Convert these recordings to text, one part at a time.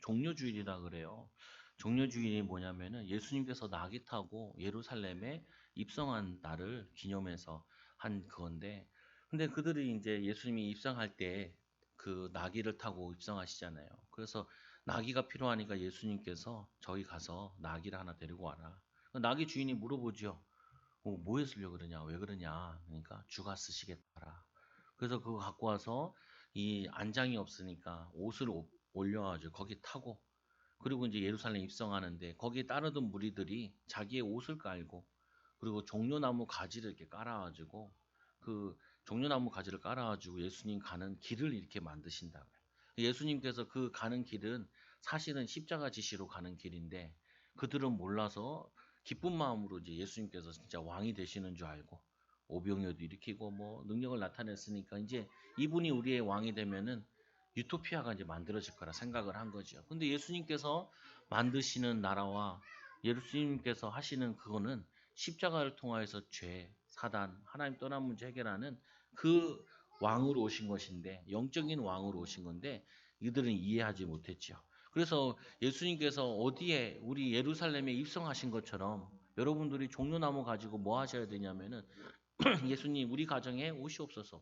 종려주일이라 그래요. 종려주일이 뭐냐면은 예수님께서 낙이 타고 예루살렘에 입성한 날을 기념해서 한 그건데, 근데 그들이 이제 예수님이 입성할 때 그 나귀를 타고 입성하시잖아요. 그래서 나귀가 필요하니까 예수님께서 저기 가서 나귀를 하나 데리고 와라. 나귀 주인이 물어보죠. 뭐에 쓰려고 그러냐? 왜 그러냐? 그러니까 주가 쓰시겠다. 그래서 그거 갖고 와서 이 안장이 없으니까 옷을 올려가지고 거기 타고, 그리고 이제 예루살렘 입성하는데 거기에 따르던 무리들이 자기의 옷을 깔고, 그리고 종려나무 가지를 이렇게 깔아가지고, 그 종려나무 가지를 깔아가지고 예수님 가는 길을 이렇게 만드신다고요. 예수님께서 그 가는 길은 사실은 십자가 지시로 가는 길인데, 그들은 몰라서 기쁜 마음으로 이제 예수님께서 진짜 왕이 되시는 줄 알고 오병이어도 일으키고 뭐 능력을 나타냈으니까 이제 이분이 우리의 왕이 되면은 유토피아가 이제 만들어질 거라 생각을 한 거죠. 근데 예수님께서 만드시는 나라와 예수님께서 하시는 그거는 십자가를 통하여서 죄, 사단, 하나님 떠난 문제 해결하는 그 왕으로 오신 것인데, 영적인 왕으로 오신 건데 이들은 이해하지 못했죠. 그래서 예수님께서 어디에 우리 예루살렘에 입성하신 것처럼 여러분들이 종려나무 가지고 뭐 하셔야 되냐면은 예수님 우리 가정에 오시옵소서.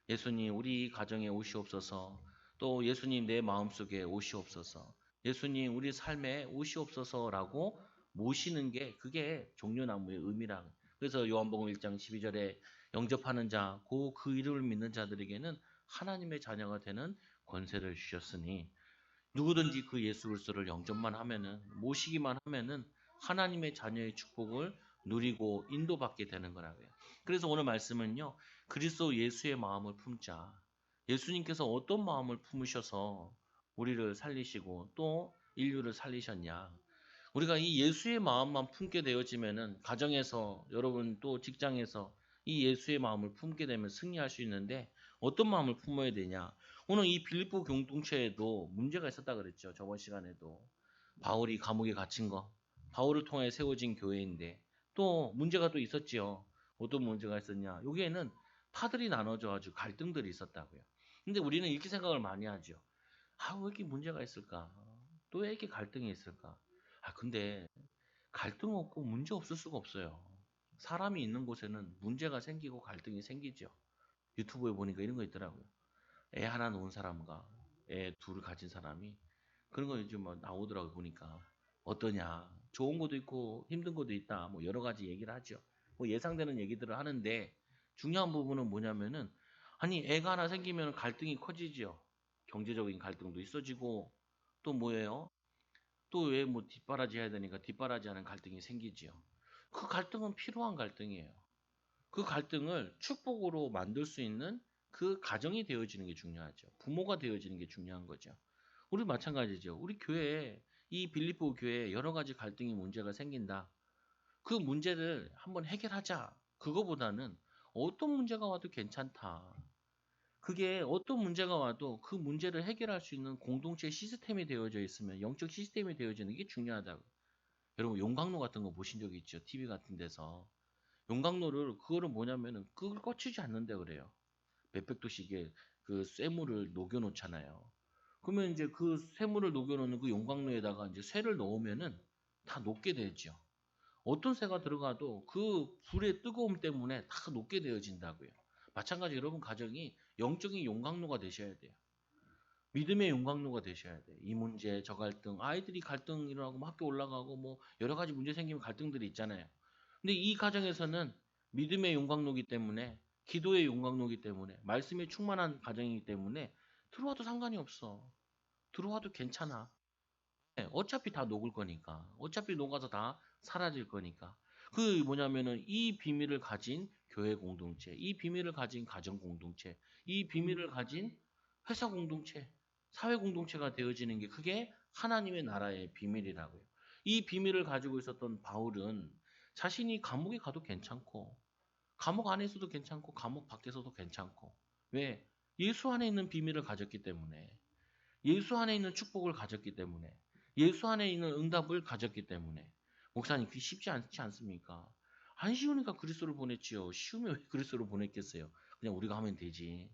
예수님 우리 가정에 오시옵소서. 또 예수님 내 마음속에 오시옵소서. 예수님 우리 삶에 오시옵소서라고 모시는 게 그게 종려나무의 의미라. 그래서 요한복음 1장 12절에 영접하는 자, 그 이름을 믿는 자들에게는 하나님의 자녀가 되는 권세를 주셨으니, 누구든지 그 예수 그리스도를 영접만 하면은, 모시기만 하면은 하나님의 자녀의 축복을 누리고 인도받게 되는 거라고요. 그래서 오늘 말씀은요, 그리스도 예수의 마음을 품자. 예수님께서 어떤 마음을 품으셔서 우리를 살리시고 또 인류를 살리셨냐. 우리가 이 예수의 마음만 품게 되어지면은 가정에서, 여러분 또 직장에서 이 예수의 마음을 품게 되면 승리할 수 있는데, 어떤 마음을 품어야 되냐? 오늘 이 빌립보 공동체에도 문제가 있었다 그랬죠. 저번 시간에도 바울이 감옥에 갇힌 거, 바울을 통해 세워진 교회인데 또 문제가 또 있었지요. 어떤 문제가 있었냐? 여기에는 파들이 나눠져 가지고 갈등들이 있었다고요. 근데 우리는 이렇게 생각을 많이 하죠. 왜 이렇게 문제가 있을까? 또 왜 이렇게 갈등이 있을까? 근데 갈등 없고 문제 없을 수가 없어요. 사람이 있는 곳에는 문제가 생기고 갈등이 생기죠. 유튜브에 보니까 이런 거 있더라고요. 애 하나 놓은 사람과 애 둘을 가진 사람이, 그런 거 요즘 뭐 나오더라고 보니까. 어떠냐? 좋은 것도 있고 힘든 것도 있다. 뭐 여러 가지 얘기를 하죠. 뭐 예상되는 얘기들을 하는데, 중요한 부분은 뭐냐면은, 아니 애가 하나 생기면 갈등이 커지죠. 경제적인 갈등도 있어지고, 또 뭐예요? 또 왜 뭐 뒷바라지 해야 되니까 뒷바라지하는 갈등이 생기지요. 그 갈등은 필요한 갈등이에요. 그 갈등을 축복으로 만들 수 있는 그 가정이 되어지는 게 중요하죠. 부모가 되어지는 게 중요한 거죠. 우리 마찬가지죠. 우리 교회에, 이 빌립보 교회에 여러 가지 갈등이 문제가 생긴다. 그 문제를 한번 해결하자. 그거보다는 어떤 문제가 와도 괜찮다. 그게 어떤 문제가 와도 그 문제를 해결할 수 있는 공동체 시스템이 되어져 있으면, 영적 시스템이 되어지는 게 중요하다고. 여러분 용광로 같은 거 보신 적 있죠? TV 같은 데서. 용광로를, 그거를 뭐냐면은 그걸 꺼치지 않는다 그래요. 몇백 도씩의 그 쇠물을 녹여 놓잖아요. 그러면 이제 그 쇠물을 녹여 놓는 그 용광로에다가 이제 쇠를 넣으면은 다 녹게 되죠. 어떤 쇠가 들어가도 그 불의 뜨거움 때문에 다 녹게 되어진다고요. 마찬가지 여러분 가정이 영적인 용광로가 되셔야 돼요. 믿음의 용광로가 되셔야 돼요. 이 문제, 저 갈등, 아이들이 갈등 일어나고 뭐 학교 올라가고 뭐 여러 가지 문제 생기면 갈등들이 있잖아요. 근데 이 가정에서는 믿음의 용광로기 때문에, 기도의 용광로기 때문에, 말씀에 충만한 가정이기 때문에 들어와도 상관이 없어. 들어와도 괜찮아. 네, 어차피 다 녹을 거니까. 어차피 녹아서 다 사라질 거니까. 그 뭐냐면은 이 비밀을 가진 교회 공동체, 이 비밀을 가진 가정 공동체, 이 비밀을 가진 회사 공동체, 사회 공동체가 되어지는 게 그게 하나님의 나라의 비밀이라고요. 이 비밀을 가지고 있었던 바울은 자신이 감옥에 가도 괜찮고, 감옥 안에서도 괜찮고, 감옥 밖에서도 괜찮고. 왜? 예수 안에 있는 비밀을 가졌기 때문에. 예수 안에 있는 축복을 가졌기 때문에, 예수 안에 있는 응답을 가졌기 때문에. 목사님, 그게 쉽지 않지 않습니까? 안 쉬우니까 그리스도를 보냈지요. 쉬우면 왜 그리스도를 보냈겠어요? 그냥 우리가 하면 되지.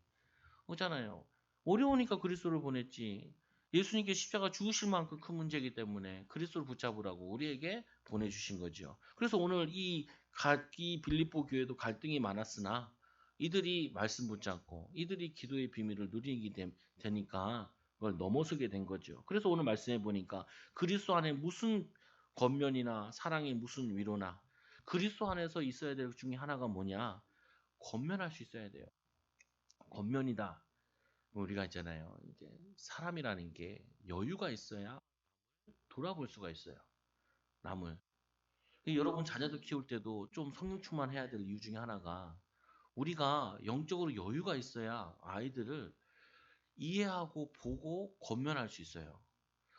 그렇잖아요. 어려우니까 그리스도를 보냈지. 예수님께 십자가 죽으실 만큼 큰 문제이기 때문에 그리스도를 붙잡으라고 우리에게 보내주신 거죠. 그래서 오늘 이 빌립보 교회도 갈등이 많았으나 이들이 말씀 붙잡고 이들이 기도의 비밀을 누리게 되니까 그걸 넘어서게 된 거죠. 그래서 오늘 말씀해 보니까 그리스도 안에 무슨 겉면이나 사랑이 무슨 위로나 그리스도 안에서 있어야 될 것 중에 하나가 뭐냐? 겉면할 수 있어야 돼요. 겉면이다. 우리가 있잖아요. 이제 사람이라는 게 여유가 있어야 돌아볼 수가 있어요. 남을. 여러분 자녀들 키울 때도 좀 성령 충만해야 될 이유 중에 하나가 우리가 영적으로 여유가 있어야 아이들을 이해하고 보고 권면할 수 있어요.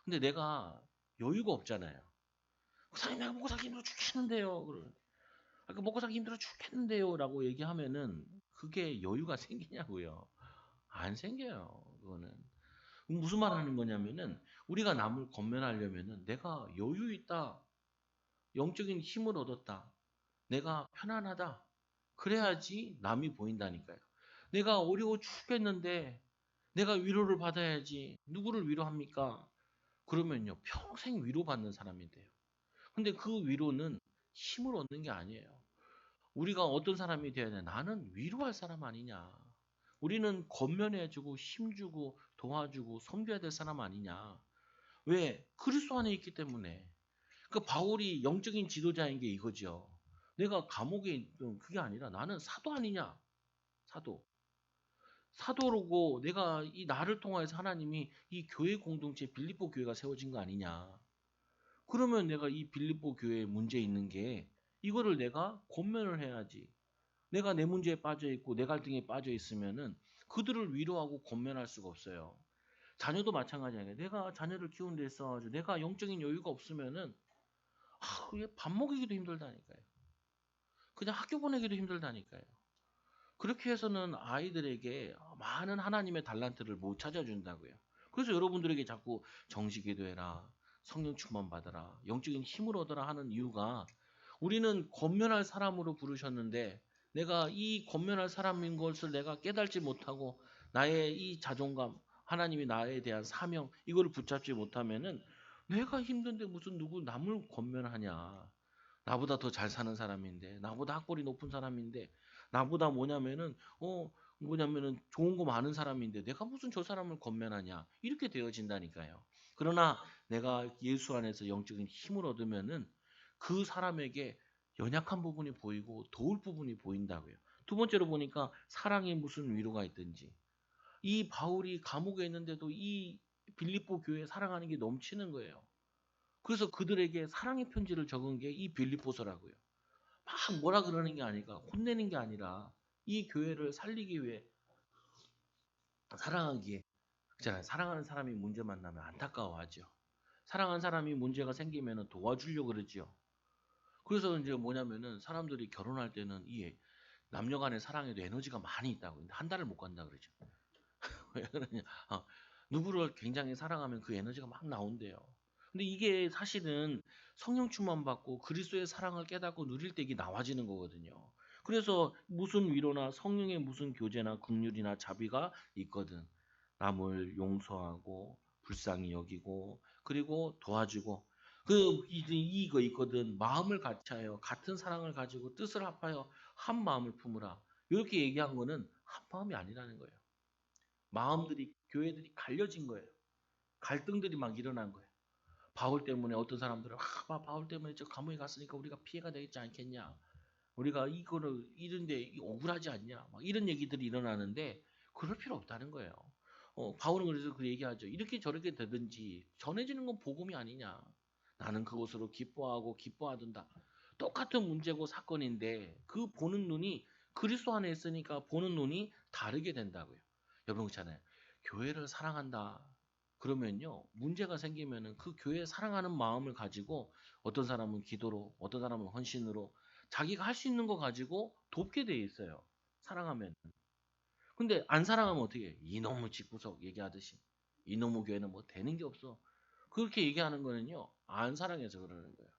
근데 내가 여유가 없잖아요. 목사님 내가 먹고 살기 힘들어 죽겠는데요. 먹고 살기 힘들어 죽겠는데요. 라고 얘기하면은 그게 여유가 생기냐고요. 안 생겨요. 그거는. 무슨 말 하는 거냐면은 우리가 남을 권면하려면은 내가 여유 있다. 영적인 힘을 얻었다. 내가 편안하다. 그래야지 남이 보인다니까요. 내가 어려워 죽겠는데 내가 위로를 받아야지. 누구를 위로합니까? 그러면요. 평생 위로받는 사람이 돼요. 근데 그 위로는 힘을 얻는 게 아니에요. 우리가 어떤 사람이 돼야 돼? 나는 위로할 사람 아니냐. 우리는 권면해주고 힘주고 도와주고 섬겨야 될 사람 아니냐. 왜? 그리스도 안에 있기 때문에. 그 바울이 영적인 지도자인 게 이거죠. 내가 감옥에 있던 그게 아니라 나는 사도 아니냐? 사도. 사도로고 내가 이 나를 통해서 하나님이 이 교회 공동체 빌립보 교회가 세워진 거 아니냐? 그러면 내가 이 빌립보 교회에 문제 있는 게 이거를 내가 권면을 해야지. 내가 내 문제에 빠져 있고 내 갈등에 빠져 있으면은 그들을 위로하고 권면할 수가 없어요. 자녀도 마찬가지예요. 내가 자녀를 키우는 데 있어 가지고 내가 영적인 여유가 없으면은 이게 밥 먹이기도 힘들다니까요. 그냥 학교 보내기도 힘들다니까요. 그렇게 해서는 아이들에게 많은 하나님의 달란트를 못 찾아준다고요. 그래서 여러분들에게 자꾸 정시 기도해라, 성령 충만 받아라, 영적인 힘을 얻어라 하는 이유가 우리는 권면할 사람으로 부르셨는데 내가 이 권면할 사람인 것을 내가 깨달지 못하고 나의 이 자존감, 하나님이 나에 대한 사명 이거를 붙잡지 못하면은 내가 힘든데 무슨 누구 남을 권면하냐. 나보다 더 잘 사는 사람인데, 나보다 학벌이 높은 사람인데, 나보다 뭐냐면은 좋은 거 많은 사람인데 내가 무슨 저 사람을 권면하냐. 이렇게 되어진다니까요. 그러나 내가 예수 안에서 영적인 힘을 얻으면은 그 사람에게 연약한 부분이 보이고 도울 부분이 보인다고요. 두 번째로 보니까 사랑에 무슨 위로가 있든지. 이 바울이 감옥에 있는데도 이 빌립보 교회에 사랑하는 게 넘치는 거예요. 그래서 그들에게 사랑의 편지를 적은 게 이 빌립보서라고요. 막 뭐라 그러는 게 아니라 혼내는 게 아니라 이 교회를 살리기 위해 사랑하기에 그렇잖아요. 사랑하는 사람이 문제 만나면 안타까워하죠. 사랑하는 사람이 문제가 생기면 도와주려고 그러지요. 그래서 이제 뭐냐면은 사람들이 결혼할 때는 이 남녀 간의 사랑에도 에너지가 많이 있다고. 근데 한 달을 못 간다 그러죠. 왜 그러냐? 누구를 굉장히 사랑하면 그 에너지가 막 나온대요. 근데 이게 사실은 성령 충만 받고 그리스도의 사랑을 깨닫고 누릴 때 이게 나와지는 거거든요. 그래서 무슨 위로나 성령의 무슨 교제나 긍휼이나 자비가 있거든. 남을 용서하고 불쌍히 여기고 그리고 도와주고 이거 있거든. 마음을 같이하여 같은 사랑을 가지고 뜻을 합하여 한 마음을 품으라. 이렇게 얘기한 거는 한 마음이 아니라는 거예요. 마음들이 교회들이 갈려진 거예요. 갈등들이 막 일어난 거예요. 바울 때문에 어떤 사람들은 바울 때문에 저 감옥에 갔으니까 우리가 피해가 되지 않겠냐. 우리가 이거를 이런데 억울하지 않냐. 막 이런 얘기들이 일어나는데 그럴 필요 없다는 거예요. 바울은 그래서 그 얘기하죠. 이렇게 저렇게 되든지 전해지는 건 복음이 아니냐. 나는 그것으로 기뻐하고 기뻐하던다. 똑같은 문제고 사건인데 그 보는 눈이 그리스도 안에 있으니까 보는 눈이 다르게 된다고요. 여러분 그렇잖아요. 교회를 사랑한다. 그러면요. 문제가 생기면은 그 교회 사랑하는 마음을 가지고 어떤 사람은 기도로, 어떤 사람은 헌신으로 자기가 할 수 있는 거 가지고 돕게 돼 있어요. 사랑하면. 근데 안 사랑하면 어떻게 해? 이놈의 집구석 얘기하듯이. 이놈의 교회는 뭐 되는 게 없어. 그렇게 얘기하는 거는요. 안 사랑해서 그러는 거예요.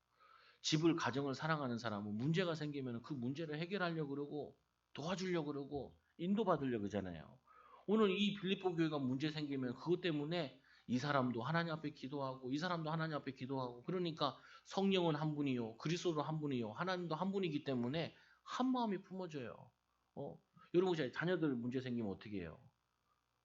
집을 가정을 사랑하는 사람은 문제가 생기면 그 문제를 해결하려고 그러고 도와주려고 그러고 인도받으려고 그러잖아요. 오늘 이 빌립보 교회가 문제 생기면 그것 때문에 이 사람도 하나님 앞에 기도하고 이 사람도 하나님 앞에 기도하고 그러니까 성령은 한 분이요 그리스도도 한 분이요 하나님도 한 분이기 때문에 한 마음이 품어져요. 어? 여러분 자녀들 문제 생기면 어떻게 해요?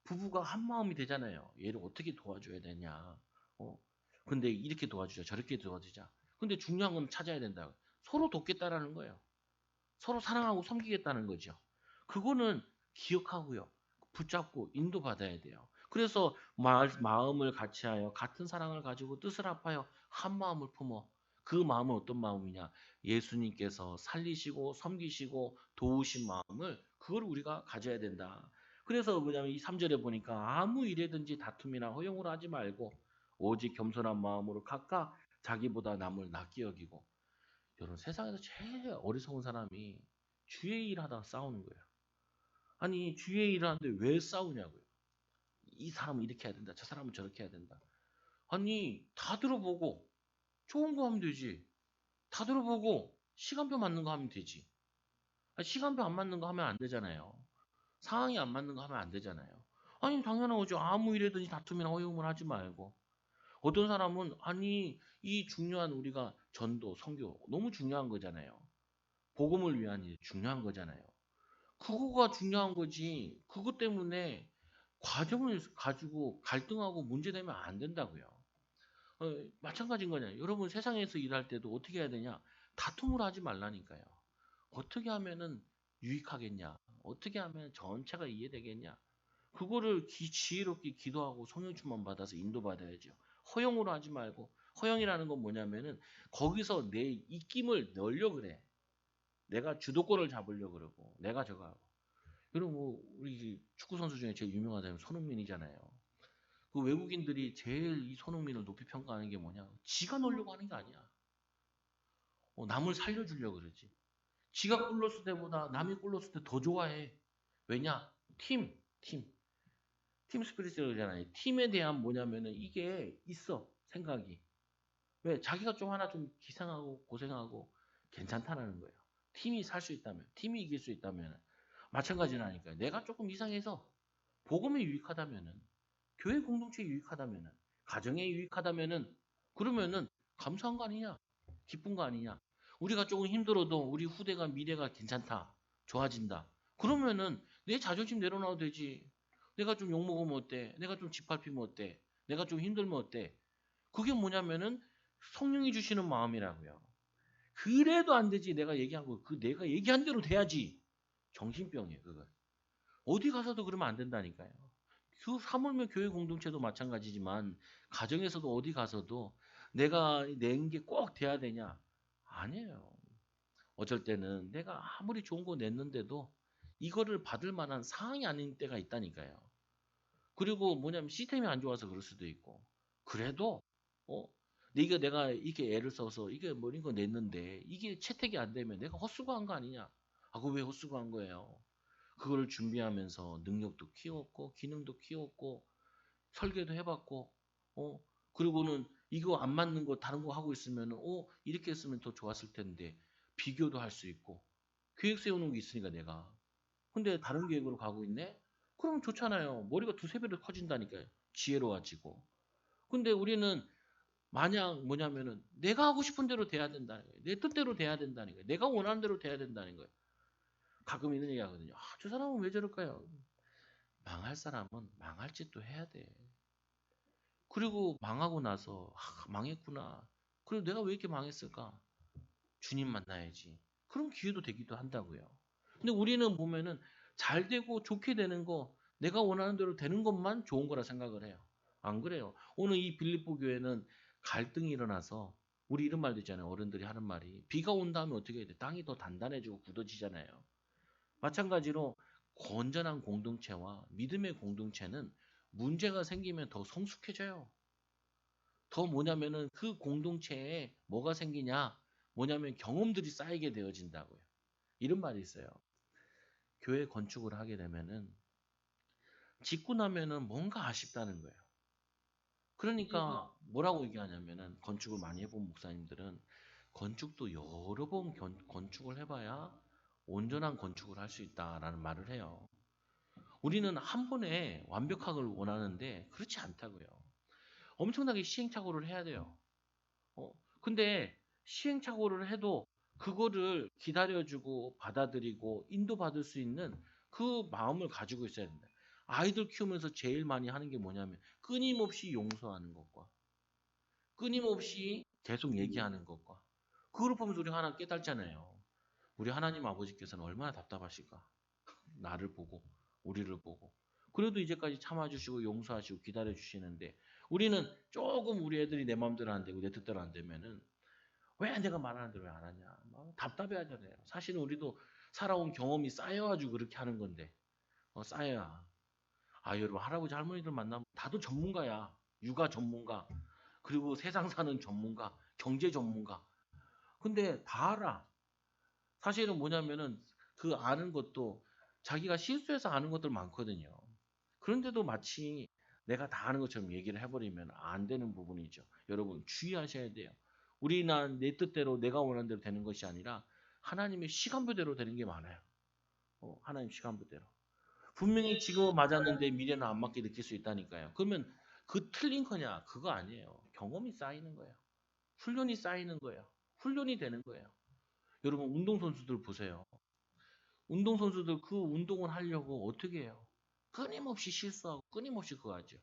부부가 한 마음이 되잖아요. 얘를 어떻게 도와줘야 되냐. 어? 근데 이렇게 도와주자 저렇게 도와주자. 근데 중요한 건 찾아야 된다. 서로 돕겠다라는 거예요. 서로 사랑하고 섬기겠다는 거죠. 그거는 기억하고요. 붙잡고 인도받아야 돼요. 그래서 마음을 같이하여 같은 사랑을 가지고 뜻을 합하여 한 마음을 품어. 그 마음은 어떤 마음이냐? 예수님께서 살리시고 섬기시고 도우신 마음을 그걸 우리가 가져야 된다. 그래서 뭐냐면 이 3절에 보니까 아무 일에든지 다툼이나 허용을 하지 말고 오직 겸손한 마음으로 각각 자기보다 남을 낫게 여기고 여러분 세상에서 제일 어리석은 사람이 주의 일 하다가 싸우는 거예요. 아니 주의 일을 하는데 왜 싸우냐고요. 이 사람은 이렇게 해야 된다. 저 사람은 저렇게 해야 된다. 아니 다 들어보고 좋은 거 하면 되지. 다 들어보고 시간표 맞는 거 하면 되지. 아니, 시간표 안 맞는 거 하면 안 되잖아요. 상황이 안 맞는 거 하면 안 되잖아요. 아니 당연한 거죠. 아무 일에든지 다툼이나 허용을 하지 말고. 어떤 사람은 아니 이 중요한 우리가 전도, 선교 너무 중요한 거잖아요. 복음을 위한 일 중요한 거잖아요. 그거가 중요한 거지. 그것 때문에 과정을 가지고 갈등하고 문제되면 안 된다고요. 마찬가지인 거잖아요. 여러분 세상에서 일할 때도 어떻게 해야 되냐? 다툼을 하지 말라니까요. 어떻게 하면은 유익하겠냐? 어떻게 하면 전체가 이해되겠냐? 그거를 지혜롭게 기도하고 성령충만 받아서 인도받아야죠. 허용으로 하지 말고 허용이라는 건 뭐냐면은 거기서 내 입김을 넣으려고 그래. 내가 주도권을 잡으려고 그러고 내가 저거 하고. 여러분 뭐 우리 축구 선수 중에 제일 유명하다면 손흥민이잖아요. 그 외국인들이 제일 이 손흥민을 높이 평가하는 게 뭐냐? 지가 넣으려고 하는 게 아니야. 남을 살려주려고 그러지. 지가 골 넣었을 때보다 남이 골 넣었을 때 더 좋아해. 왜냐? 팀, 팀. 팀 스피릿이라고 그러잖아요. 팀에 대한 뭐냐면은 이게 있어. 생각이. 왜? 자기가 좀 하나 좀 기생하고 고생하고 괜찮다라는 거예요. 팀이 살 수 있다면, 팀이 이길 수 있다면 마찬가지라니까요. 내가 조금 이상해서 복음에 유익하다면은, 교회 공동체에 유익하다면은, 가정에 유익하다면은, 그러면은 감사한 거 아니냐? 기쁜 거 아니냐? 우리가 조금 힘들어도 우리 후대가 미래가 괜찮다, 좋아진다. 그러면은 내 자존심 내려놔도 되지. 내가 좀 욕먹으면 어때? 내가 좀 짓밟히면 어때? 내가 좀 힘들면 어때? 그게 뭐냐면은 성령이 주시는 마음이라고요. 그래도 안 되지. 내가 얘기한 거, 내가 얘기한 대로 돼야지. 정신병이에요, 그거. 어디 가서도 그러면 안 된다니까요. 하물며 교회 공동체도 마찬가지지만 가정에서도 어디 가서도 내가 낸 게 꼭 돼야 되냐? 아니에요. 어쩔 때는 내가 아무리 좋은 거 냈는데도 이거를 받을 만한 상황이 아닌 때가 있다니까요. 그리고 뭐냐면 시스템이 안 좋아서 그럴 수도 있고. 그래도 어 내가 이게 애를 써서 이게 뭐 이런 거 냈는데 이게 채택이 안 되면 내가 헛수고한 거 아니냐? 아, 그거 왜 헛수고한 거예요? 그거를 준비하면서 능력도 키웠고 기능도 키웠고 설계도 해봤고 그리고는 이거 안 맞는 거 다른 거 하고 있으면은 이렇게 했으면 더 좋았을 텐데 비교도 할 수 있고 계획 세우는 게 있으니까 내가 근데 다른 계획으로 가고 있네? 그럼 좋잖아요. 머리가 두세 배로 커진다니까요. 지혜로워지고. 근데 우리는 마냥 뭐냐면은 내가 하고 싶은 대로 돼야 된다는 거예요. 내 뜻대로 돼야 된다는 거예요. 내가 원하는 대로 돼야 된다는 거예요. 가끔 이런 얘기 하거든요. 아, 저 사람은 왜 저럴까요? 망할 사람은 망할 짓도 해야 돼. 그리고 망하고 나서 망했구나. 그리고 내가 왜 이렇게 망했을까? 주님 만나야지. 그럼 기회도 되기도 한다고요. 근데 우리는 보면은 잘 되고 좋게 되는 거, 내가 원하는 대로 되는 것만 좋은 거라 생각을 해요. 안 그래요. 오늘 이 빌립보 교회는 갈등이 일어나서 우리 이런 말도 있잖아요. 어른들이 하는 말이 비가 온 다음에 어떻게 해야 돼? 땅이 더 단단해지고 굳어지잖아요. 마찬가지로 건전한 공동체와 믿음의 공동체는 문제가 생기면 더 성숙해져요. 더 뭐냐면은 그 공동체에 뭐가 생기냐? 뭐냐면 경험들이 쌓이게 되어진다고요. 이런 말이 있어요. 교회 건축을 하게 되면은 짓고 나면은 뭔가 아쉽다는 거예요. 그러니까 뭐라고 얘기하냐면은 건축을 많이 해본 목사님들은 건축도 여러 번 건축을 해봐야 온전한 건축을 할 수 있다라는 말을 해요. 우리는 한 번에 완벽하걸 원하는데 그렇지 않다고요. 엄청나게 시행착오를 해야 돼요. 근데 시행착오를 해도 그거를 기다려주고 받아들이고 인도받을 수 있는 그 마음을 가지고 있어야 된다. 아이들 키우면서 제일 많이 하는 게 뭐냐면 끊임없이 용서하는 것과 끊임없이 계속 얘기하는 것과 그걸 보면서 우리 하나 깨달잖아요. 우리 하나님 아버지께서는 얼마나 답답하실까? 나를 보고 우리를 보고 그래도 이제까지 참아주시고 용서하시고 기다려주시는데 우리는 조금 우리 애들이 내 마음대로 안 되고 내 뜻대로 안 되면은 왜 내가 말하는 대로 왜 안 하냐 막 답답해하잖아요. 사실은 우리도 살아온 경험이 쌓여가지고 그렇게 하는 건데 쌓여야 여러분 할아버지 할머니들 만나면 다들 전문가야. 육아 전문가 그리고 세상 사는 전문가 경제 전문가 근데 다 알아. 사실은 뭐냐면은 그 아는 것도 자기가 실수해서 아는 것들 많거든요. 그런데도 마치 내가 다 아는 것처럼 얘기를 해버리면 안 되는 부분이죠. 여러분 주의하셔야 돼요. 우리나 내 뜻대로 내가 원하는 대로 되는 것이 아니라 하나님의 시간표대로 되는 게 많아요. 하나님 시간표대로. 분명히 지금은 맞았는데 미래는 안 맞게 느낄 수 있다니까요. 그러면 그 틀린 거냐? 그거 아니에요. 경험이 쌓이는 거예요. 훈련이 쌓이는 거예요. 훈련이 되는 거예요. 여러분 운동선수들 보세요. 운동선수들 그 운동을 하려고 어떻게 해요? 끊임없이 실수하고 끊임없이 그거 하죠.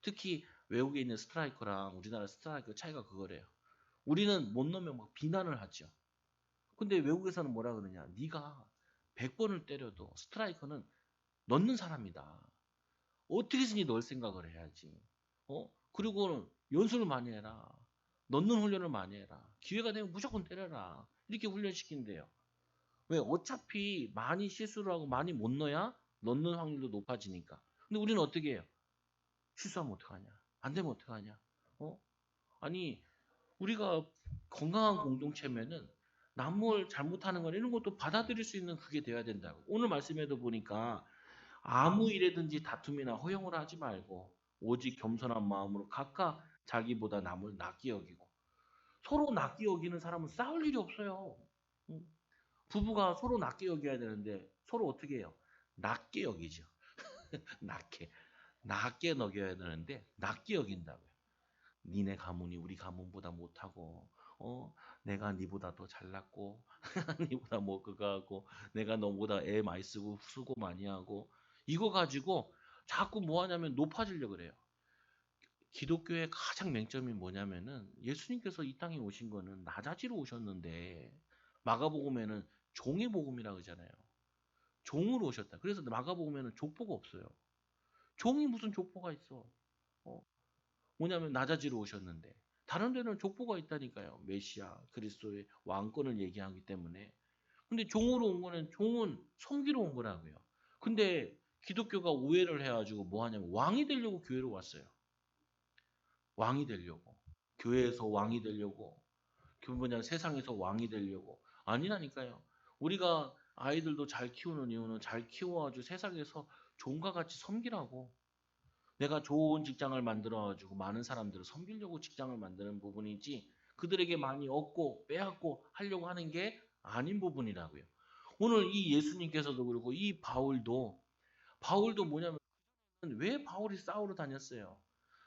특히 외국에 있는 스트라이커랑 우리나라 스트라이커 차이가 그거래요. 우리는 못 넣으면 막 비난을 하죠. 근데 외국에서는 뭐라 그러냐? 네가 100번을 때려도 스트라이커는 넣는 사람이다. 어떻게든지 넣을 생각을 해야지. 그리고는 연습을 많이 해라. 넣는 훈련을 많이 해라. 기회가 되면 무조건 때려라. 이렇게 훈련시킨대요. 왜? 어차피 많이 실수를 하고 많이 못 넣어야 넣는 확률도 높아지니까. 근데 우리는 어떻게 해요? 실수하면 어떡하냐? 안 되면 어떡하냐? 어? 아니, 우리가 건강한 공동체면은 남을 잘못하는 건 이런 것도 받아들일 수 있는 그게 돼야 된다고. 오늘 말씀에도 보니까 아무 일에든지 다툼이나 허용을 하지 말고 오직 겸손한 마음으로 각각 자기보다 남을 낫게 여기고 서로 낫게 여기는 사람은 싸울 일이 없어요. 응? 부부가 서로 낫게 여겨야 되는데 서로 어떻게 해요? 낫게 여기죠. 낫게. 낫게 여겨야 되는데 낫게 여긴다고요. 니네 가문이 우리 가문보다 못하고 내가 니보다 더 잘났고 니보다 뭐 그거 하고 내가 너보다 애 많이 쓰고 수고 많이 하고 이거 가지고 자꾸 뭐 하냐면 높아지려고 그래요. 기독교의 가장 맹점이 뭐냐면은 예수님께서 이 땅에 오신 거는 낮아지러 오셨는데 마가복음에는 종의 복음이라고 그러잖아요. 종으로 오셨다. 그래서 마가복음에는 족보가 없어요. 종이 무슨 족보가 있어? 어, 뭐냐면 낮아지러 오셨는데 다른 데는 족보가 있다니까요. 메시아 그리스도의 왕권을 얘기하기 때문에. 근데 종으로 온 거는 종은 섬기러 온 거라고요. 근데 기독교가 오해를 해가지고 뭐 하냐면 왕이 되려고 교회로 왔어요. 왕이 되려고. 교회에서 왕이 되려고. 그 뭐냐 세상에서 왕이 되려고. 아니라니까요. 우리가 아이들도 잘 키우는 이유는 잘 키워가지고 세상에서 종과 같이 섬기라고. 내가 좋은 직장을 만들어가지고 많은 사람들을 섬기려고 직장을 만드는 부분이지 그들에게 많이 얻고 빼앗고 하려고 하는 게 아닌 부분이라고요. 오늘 이 예수님께서도 그러고 이 바울도 뭐냐면 왜 바울이 싸우러 다녔어요?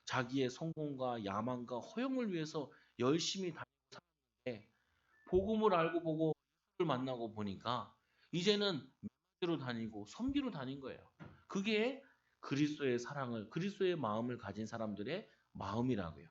자기의 성공과 야망과 허영을 위해서 열심히 다녔는데 복음을 알고 보고 예수를 만나고 보니까 이제는 메시지로 다니고 섬기로 다닌 거예요. 그게 그리스도의 사랑을 그리스도의 마음을 가진 사람들의 마음이라고요.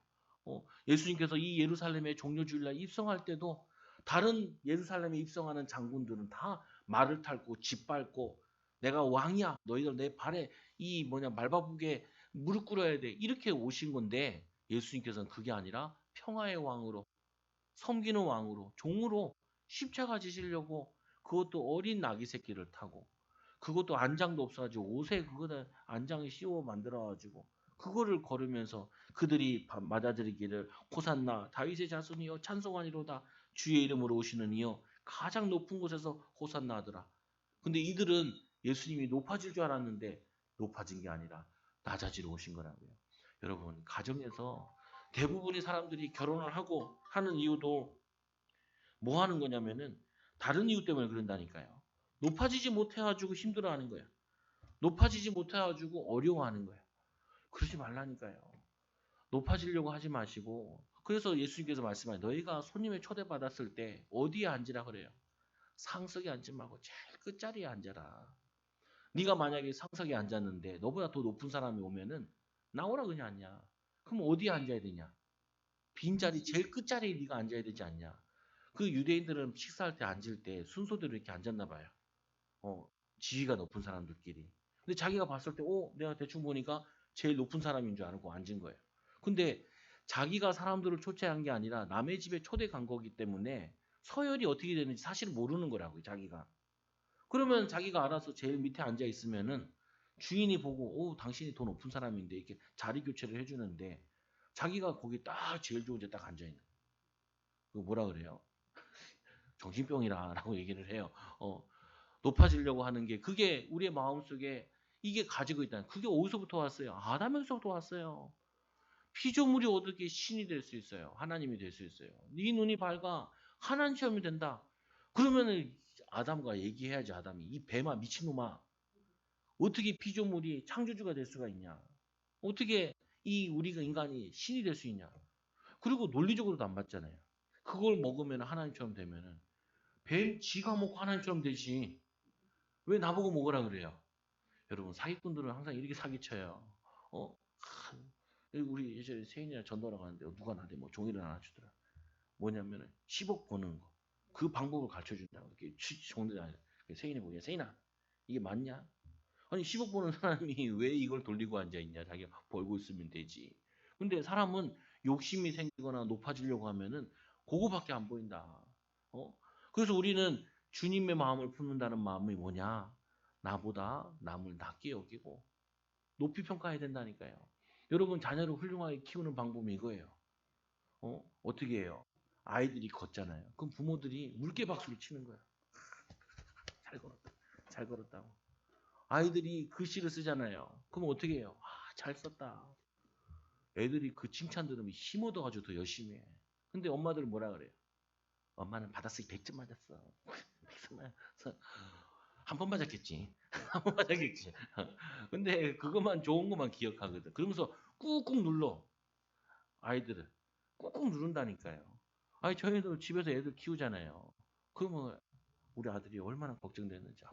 예수님께서 이 예루살렘에 종려주일날 입성할 때도 다른 예루살렘에 입성하는 장군들은 다 말을 탈고 짓밟고 내가 왕이야 너희들 내 발에 이 뭐냐 말바꾸게 무릎 꿇어야 돼 이렇게 오신 건데 예수님께서는 그게 아니라 평화의 왕으로 섬기는 왕으로 종으로 십자가 지시려고 그것도 어린 아기 새끼를 타고 그것도 안장도 없어가지고 옷에 그거다 안장을 씌워 만들어가지고 그거를 걸으면서 그들이 맞아들이기를 호산나 다윗의 자손이여 찬송하니로다 주의 이름으로 오시는 이여 가장 높은 곳에서 호산나 하더라. 근데 이들은 예수님이 높아질 줄 알았는데 높아진 게 아니라 낮아지러 오신 거라고요. 여러분 가정에서 대부분의 사람들이 결혼을 하고 하는 이유도 뭐 하는 거냐면은 다른 이유 때문에 그런다니까요. 높아지지 못해가지고 힘들어하는 거야. 높아지지 못해가지고 어려워하는 거야. 그러지 말라니까요. 높아지려고 하지 마시고 그래서 예수님께서 말씀하신 너희가 손님의 초대받았을 때 어디에 앉으라 그래요? 상석에 앉지 말고 제일 끝자리에 앉아라. 네가 만약에 상석에 앉았는데 너보다 더 높은 사람이 오면은 나오라 그냥 앉냐. 그럼 어디에 앉아야 되냐? 빈자리 제일 끝자리에 네가 앉아야 되지 않냐. 그 유대인들은 식사할 때 앉을 때 순서대로 이렇게 앉았나 봐요. 어, 지위가 높은 사람들끼리. 근데 자기가 봤을 때, 내가 대충 보니까 제일 높은 사람인 줄 알고 앉은 거예요. 근데 자기가 사람들을 초대한 게 아니라 남의 집에 초대 간 거기 때문에 서열이 어떻게 되는지 사실 모르는 거라고요, 자기가. 그러면 자기가 알아서 제일 밑에 앉아 있으면은 주인이 보고, 당신이 더 높은 사람인데 이렇게 자리 교체를 해주는데 자기가 거기 딱 제일 좋은 데 딱 앉아 있는. 그거 뭐라 그래요? 정신병이라고 얘기를 해요. 어, 높아지려고 하는 게 그게 우리의 마음속에 이게 가지고 있다는 그게 어디서부터 왔어요? 아담에서부터 왔어요. 피조물이 어떻게 신이 될 수 있어요? 하나님이 될 수 있어요. 네 눈이 밝아 하나님 시험이 된다. 그러면은 아담과 얘기해야지. 아담이 이 뱀아 미친놈아 어떻게 피조물이 창조주가 될 수가 있냐? 어떻게 이 우리가 인간이 신이 될 수 있냐? 그리고 논리적으로도 안 맞잖아요. 그걸 먹으면 하나님처럼 되면은 뱀 지가 먹고 하나님처럼 되지. 왜 나보고 먹으라 그래요? 여러분 사기꾼들은 항상 이렇게 사기쳐요. 어? 우리 예전에 세인이랑 전도하러 가는데 누가 나한테 뭐 종이를 하나 주더라. 뭐냐면은 10억 버는 거. 그 방법을 가르쳐 준다고. 이렇게 종들 아니라. 세인이 보기에 세인아 이게 맞냐? 아니 10억 버는 사람이 왜 이걸 돌리고 앉아 있냐? 자기가 벌고 있으면 되지. 근데 사람은 욕심이 생기거나 높아지려고 하면은 그거밖에 안 보인다. 어? 그래서 우리는 주님의 마음을 품는다는 마음이 뭐냐? 나보다 남을 낮게 여기고 높이 평가해야 된다니까요. 여러분 자녀를 훌륭하게 키우는 방법이 이거예요. 어떻게 해요? 아이들이 걷잖아요. 그럼 부모들이 물개 박수를 치는 거야. 잘 걸었다. 잘 걸었다고. 아이들이 글씨를 쓰잖아요. 그럼 어떻게 해요? 잘 썼다. 애들이 그 칭찬 들으면 힘 얻어가지고 더 열심히 해. 근데 엄마들은 뭐라 그래요? 엄마는 받았으니 100점 맞았어. 100점 맞았어. 한 번 맞았겠지. 한 번 맞았겠지. 근데 그것만 좋은 것만 기억하거든. 그러면서 꾹꾹 눌러. 아이들을. 꾹꾹 누른다니까요. 아니 저희도 집에서 애들 키우잖아요. 그러면 우리 아들이 얼마나 걱정되는지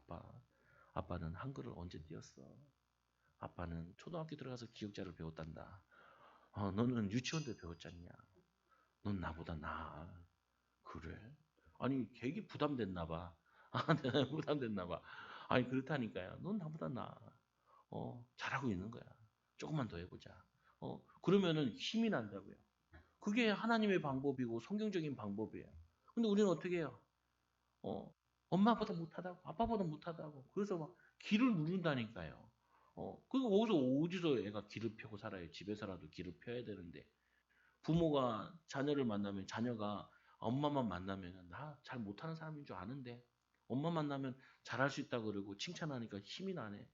아빠는 한글을 언제 띄웠어? 아빠는 초등학교 들어가서 기억자를 배웠단다. 너는 유치원도 배웠잖냐? 넌 나보다 나아. 그래? 아니 걔기 부담됐나 봐. 내가 부담됐나 봐. 아니 그렇다니까요. 넌 나보다 나아. 잘하고 있는 거야. 조금만 더 해보자. 그러면은 힘이 난다고요. 그게 하나님의 방법이고 성경적인 방법이에요. 근데 우리는 어떻게 해요? 엄마보다 못하다고, 아빠보다 못하다고. 그래서 막 기를 누른다니까요. 그리고 어디서 애가 기를 펴고 살아요? 집에서라도 기를 펴야 되는데. 부모가 자녀를 만나면 자녀가 엄마만 만나면 나 잘 못하는 사람인 줄 아는데 엄마 만나면 잘할 수 있다고 그러고 칭찬하니까 힘이 나네.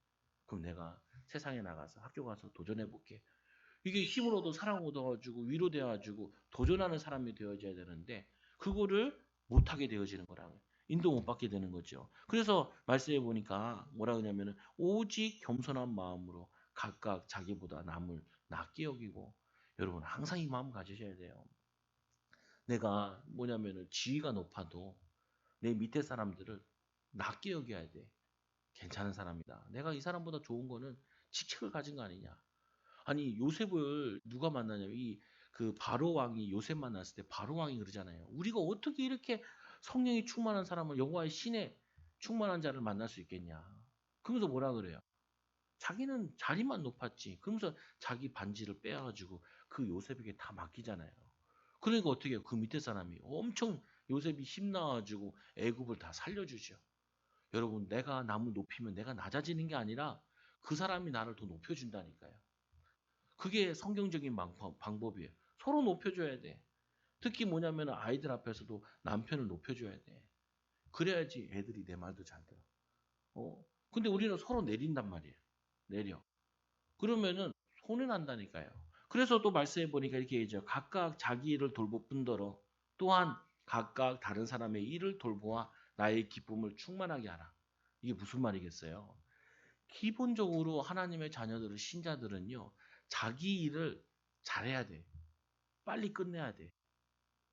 그럼 내가 세상에 나가서 학교 가서 도전해 볼게. 이게 힘을 얻어 사랑 얻어가지고 위로되어가지고 도전하는 사람이 되어져야 되는데 그거를 못하게 되어지는 거라고요. 인도 못 받게 되는 거죠. 그래서 말씀해 보니까 뭐라 그러냐면은 오직 겸손한 마음으로 각각 자기보다 남을 낮게 여기고 여러분 항상 이 마음 가지셔야 돼요. 내가 뭐냐면은 지위가 높아도 내 밑에 사람들을 낮게 여겨야 돼. 괜찮은 사람이다. 내가 이 사람보다 좋은 거는 직책을 가진 거 아니냐. 아니 요셉을 누가 만나냐면 이 그 바로 왕이 요셉 만났을 때 바로 왕이 그러잖아요. 우리가 어떻게 이렇게 성령이 충만한 사람을 여호와의 신에 충만한 자를 만날 수 있겠냐. 그러면서 뭐라 그래요? 자기는 자리만 높았지. 그러면서 자기 반지를 빼가지고 그 요셉에게 다 맡기잖아요. 그러니까 어떻게 해요? 그 밑에 사람이 엄청 요셉이 힘나가지고 애굽을 다 살려주죠. 여러분 내가 남을 높이면 내가 낮아지는 게 아니라 그 사람이 나를 더 높여준다니까요. 그게 성경적인 방법이에요. 서로 높여줘야 돼. 특히 뭐냐면 아이들 앞에서도 남편을 높여줘야 돼. 그래야지 애들이 내 말도 잘 들어. 근데 우리는 서로 내린단 말이에요. 내려. 그러면은 손해 난다니까요. 그래서 또 말씀해 보니까 이렇게 얘기죠. 각각 자기 일을 돌볼 뿐더러 또한 각각 다른 사람의 일을 돌보아 나의 기쁨을 충만하게 하라. 이게 무슨 말이겠어요? 기본적으로 하나님의 자녀들은 신자들은요. 자기 일을 잘해야 돼. 빨리 끝내야 돼.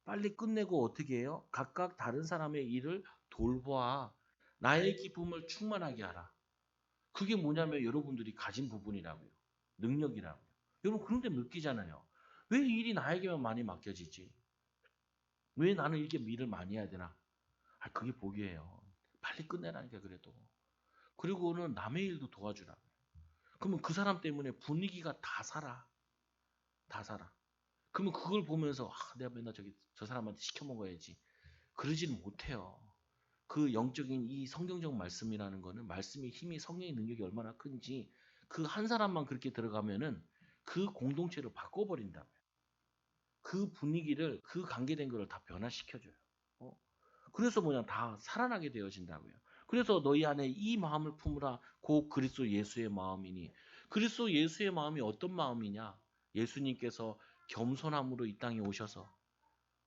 빨리 끝내고 어떻게 해요? 각각 다른 사람의 일을 돌보아 나의 기쁨을 충만하게 하라. 그게 뭐냐면 여러분들이 가진 부분이라고요. 능력이라고요. 여러분 그런 데 느끼잖아요. 왜 일이 나에게만 많이 맡겨지지? 왜 나는 이렇게 일을 많이 해야 되나? 아, 그게 복이에요. 빨리 끝내라니까 그래도. 그리고는 남의 일도 도와주라. 그러면 그 사람 때문에 분위기가 다 살아. 다 살아. 그러면 그걸 보면서 내가 맨날 저 사람한테 시켜 먹어야지. 그러지는 못해요. 그 영적인 이 성경적 말씀이라는 거는 말씀의 힘이 성령의 능력이 얼마나 큰지 그 한 사람만 그렇게 들어가면은 그 공동체를 바꿔버린다고요. 그 분위기를 그 관계된 거를 다 변화시켜줘요. 어? 그래서 뭐냐 다 살아나게 되어진다고요. 그래서 너희 안에 이 마음을 품으라 곧 그리스도 예수의 마음이니 그리스도 예수의 마음이 어떤 마음이냐? 예수님께서 겸손함으로 이 땅에 오셔서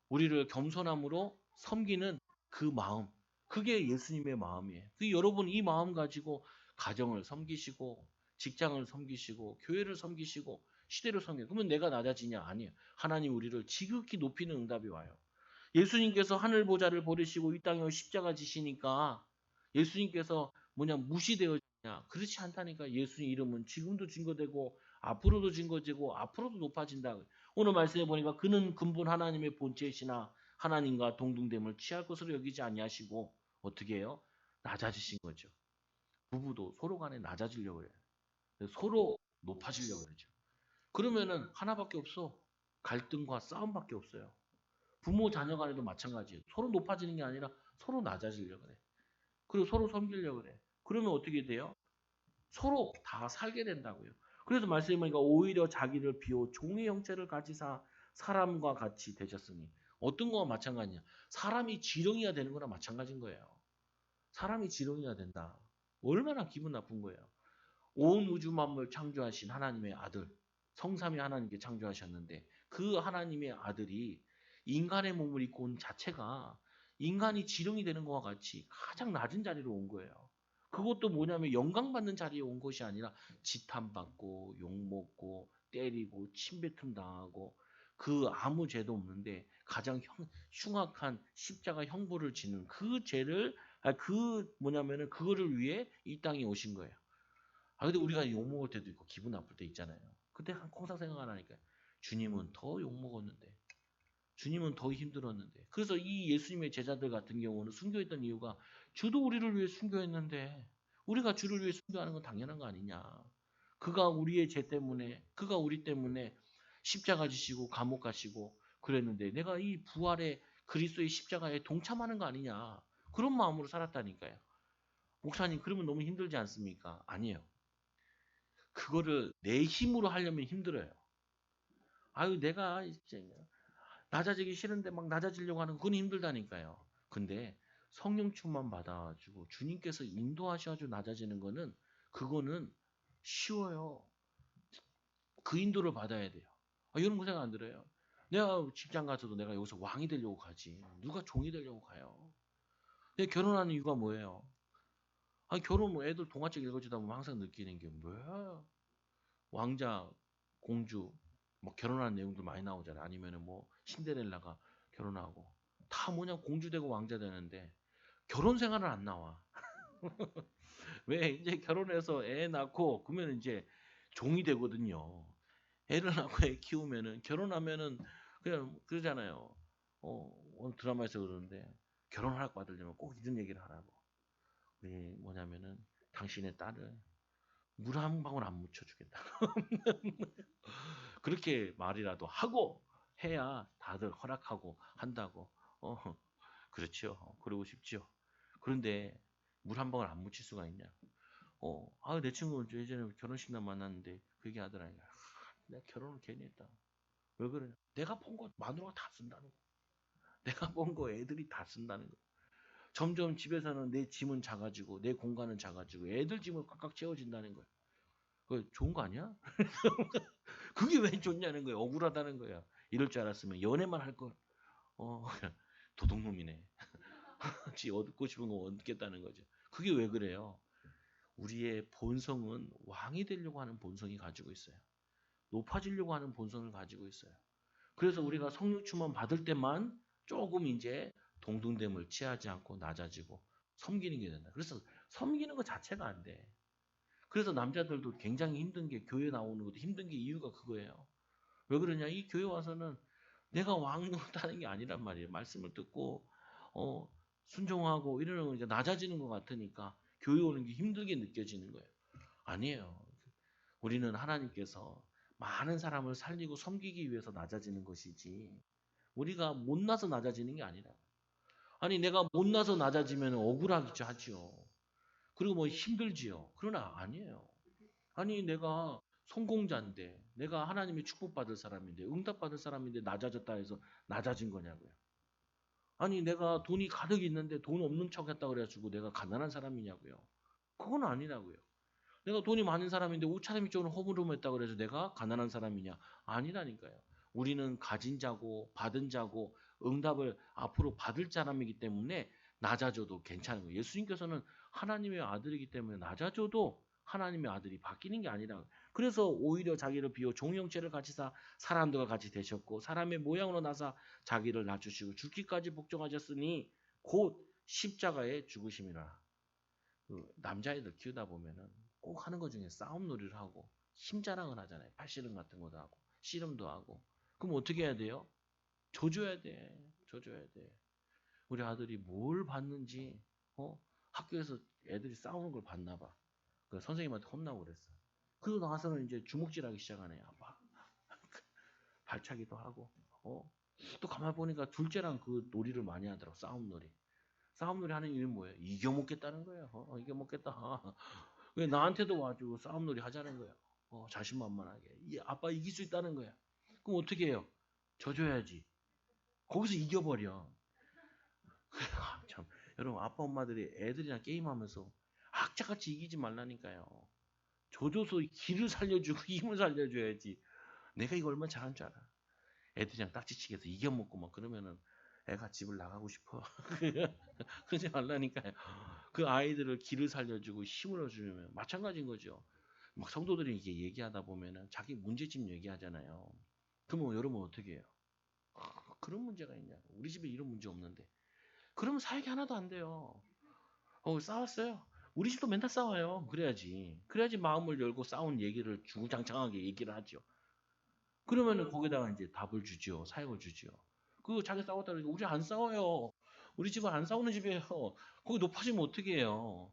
우리를 겸손함으로 섬기는 그 마음. 그게 예수님의 마음이에요. 그 여러분 이 마음 가지고 가정을 섬기시고 직장을 섬기시고 교회를 섬기시고 시대를 섬기고 그러면 내가 낮아지냐? 아니에요. 하나님 우리를 지극히 높이는 응답이 와요. 예수님께서 하늘 보좌를 버리시고 이 땅에 십자가 지시니까 예수님께서 뭐냐 무시되어지냐? 그렇지 않다니까. 예수님 이름은 지금도 증거되고 앞으로도 증거되고 앞으로도 높아진다. 오늘 말씀해 보니까 그는 근본 하나님의 본체이시나 하나님과 동등됨을 취할 것으로 여기지 아니하시고 어떻게 해요? 낮아지신 거죠. 부부도 서로 간에 낮아지려고 해요. 서로 높아지려고 그러죠. 그러면은 하나밖에 없어. 갈등과 싸움밖에 없어요. 부모 자녀 간에도 마찬가지예요. 서로 높아지는 게 아니라 서로 낮아지려고 그래. 그리고 서로 섬기려고 그래. 그러면 어떻게 돼요? 서로 다 살게 된다고요. 그래서 말씀해 보니까 오히려 자기를 비워 종의 형체를 가지사 사람과 같이 되셨으니 어떤 거와 마찬가지냐? 사람이 지렁이가 되는 거나 마찬가지인 거예요. 사람이 지렁이가 된다. 얼마나 기분 나쁜 거예요. 온 우주 만물 창조하신 하나님의 아들, 성삼위 하나님께 창조하셨는데 그 하나님의 아들이 인간의 몸을 입고 온 자체가 인간이 지렁이 되는 것과 같이 가장 낮은 자리로 온 거예요. 그것도 뭐냐면 영광받는 자리에 온 것이 아니라 지탄받고 욕먹고 때리고 침뱉음 당하고 그 아무 죄도 없는데 가장 흉악한 십자가 형벌을 지는 그 죄를 그 뭐냐면은 그거를 위해 이 땅에 오신 거예요. 근데 우리가 욕먹을 때도 있고 기분 나쁠 때 있잖아요. 그때 항상 생각 안 하니까 주님은 더 욕먹었는데 주님은 더 힘들었는데 그래서 이 예수님의 제자들 같은 경우는 순교했던 이유가 주도 우리를 위해 순교했는데 우리가 주를 위해 순교하는 건 당연한 거 아니냐. 그가 우리의 죄 때문에 그가 우리 때문에 십자가 지시고 감옥 가시고 그랬는데 내가 이 부활의 그리스도의 십자가에 동참하는 거 아니냐. 그런 마음으로 살았다니까요. 목사님 그러면 너무 힘들지 않습니까? 아니에요. 그거를 내 힘으로 하려면 힘들어요. 아유, 내가 이제 낮아지기 싫은데 막 낮아지려고 하는 그건 힘들다니까요. 근데 성령 충만 받아가지고 주님께서 인도하셔가지고 낮아지는 거는 그거는 쉬워요. 그 인도를 받아야 돼요. 이런 거 생각 안 들어요. 내가 직장 가서도 내가 여기서 왕이 되려고 가지. 누가 종이 되려고 가요. 내가 결혼하는 이유가 뭐예요? 결혼 뭐 애들 동화책 읽어주다 보면 항상 느끼는 게 뭐야? 왕자, 공주, 뭐 결혼하는 내용들 많이 나오잖아요. 아니면은 뭐 신데렐라가 결혼하고 다 뭐냐 공주 되고 왕자 되는데 결혼 생활은 안 나와. 왜 이제 결혼해서 애 낳고 그러면 이제 종이 되거든요. 애를 낳고 애 키우면은 결혼하면은 그냥 그러잖아요. 오늘 드라마에서 그러는데 결혼할 아들려면 꼭 이런 얘기를 하라고. 뭐냐면은 당신의 딸을 물 한 방울 안 묻혀주겠다. 그렇게 말이라도 하고 해야 다들 허락하고 한다고. 그렇죠. 그러고 싶죠. 그런데 물 한 방울 안 묻힐 수가 있냐? 내 친구 예전에 결혼식 날 만났는데 그 얘기 하더라니까. 내가 결혼을 괜히 했다. 왜 그래? 내가 본 거 마누라가 다 쓴다는 거. 내가 본 거 애들이 다 쓴다는 거. 점점 집에서는 내 짐은 작아지고 내 공간은 작아지고 애들 짐을 꽉꽉 채워진다는 거야. 그 좋은 거 아니야? 그게 왜 좋냐는 거야. 억울하다는 거야. 이럴 줄 알았으면 연애만 할 걸. 도둑놈이네. 지 얻고 싶은 거 얻겠다는 거죠. 그게 왜 그래요? 우리의 본성은 왕이 되려고 하는 본성이 가지고 있어요. 높아지려고 하는 본성을 가지고 있어요. 그래서 우리가 성령 충만 받을 때만 조금 이제 동등됨을 취하지 않고 낮아지고 섬기는 게 된다. 그래서 섬기는 것 자체가 안 돼. 그래서 남자들도 굉장히 힘든 게 교회 나오는 것도 힘든 게 이유가 그거예요. 왜 그러냐? 이 교회 와서는 내가 왕 노릇하는 게 아니란 말이에요. 말씀을 듣고 어, 순종하고 이러는 거 이제 낮아지는 것 같으니까 교회 오는 게 힘들게 느껴지는 거예요. 아니에요. 우리는 하나님께서 많은 사람을 살리고 섬기기 위해서 낮아지는 것이지 우리가 못나서 낮아지는 게 아니라 아니 내가 못나서 낮아지면 억울하기도 하지요. 그리고 뭐 힘들지요. 그러나 아니에요. 아니 내가 성공자인데 내가 하나님의 축복받을 사람인데 응답받을 사람인데 낮아졌다 해서 낮아진 거냐고요. 아니 내가 돈이 가득 있는데 돈 없는 척 했다 그래가지고 내가 가난한 사람이냐고요. 그건 아니라고요. 내가 돈이 많은 사람인데 옷차림이 좀 허물음했다 그래서 내가 가난한 사람이냐? 아니라니까요. 우리는 가진 자고 받은 자고 응답을 앞으로 받을 사람이기 때문에 낮아져도 괜찮은 거예요. 예수님께서는 하나님의 아들이기 때문에 낮아져도 하나님의 아들이 바뀌는 게 아니라 그래서 오히려 자기를 비워 종형체를 같이 사람들과 같이 되셨고 사람의 모양으로 나사 자기를 낮추시고 죽기까지 복종하셨으니 곧 십자가에 죽으심이라. 그 남자애들 키우다 보면은 꼭 하는 것 중에 싸움놀이를 하고 힘자랑을 하잖아요. 팔씨름 같은 것도 하고 씨름도 하고. 그럼 어떻게 해야 돼요? 줘줘야 돼. 줘줘야 돼. 우리 아들이 뭘 봤는지 학교에서 애들이 싸우는 걸 봤나 봐. 그 선생님한테 혼나고 그랬어. 그러고 나서는 이제 주먹질하기 시작하네요. 막 발차기도 하고. 또 가만 보니까 둘째랑 그 놀이를 많이 하더라고. 싸움놀이. 싸움놀이 하는 이유는 뭐예요? 이겨먹겠다는 거예요. 이겨먹겠다. 왜 나한테도 와주고 싸움놀이 하자는 거야. 자신만만하게. 아빠 이길 수 있다는 거야. 그럼 어떻게 해요? 져줘야지. 거기서 이겨버려. 참, 여러분 아빠 엄마들이 애들이랑 게임하면서 악착같이 이기지 말라니까요. 져줘서 길을 살려주고 힘을 살려줘야지. 내가 이거 얼마나 잘한 줄 알아. 애들이랑 딱지치기해서 이겨먹고 막 그러면은 애가 집을 나가고 싶어. 그러지 말라니까요. 그 아이들을 길을 살려주고 힘을 주면 마찬가지인 거죠. 막 성도들이 이게 얘기하다 보면은 자기 문제집 얘기하잖아요. 그러면 여러분 어떻게 해요? 그런 문제가 있냐? 우리 집에 이런 문제 없는데. 그러면 사역이 하나도 안 돼요. 싸웠어요. 우리 집도 맨날 싸워요. 그래야지. 그래야지 마음을 열고 싸운 얘기를 주구장창하게 얘기를 하죠. 그러면은 거기다가 이제 답을 주죠. 사역을 주죠. 그 자기 싸웠다 그러니까 우리 안 싸워요. 우리 집은 안 싸우는 집이에요. 거기 높아지면 어떻게 해요?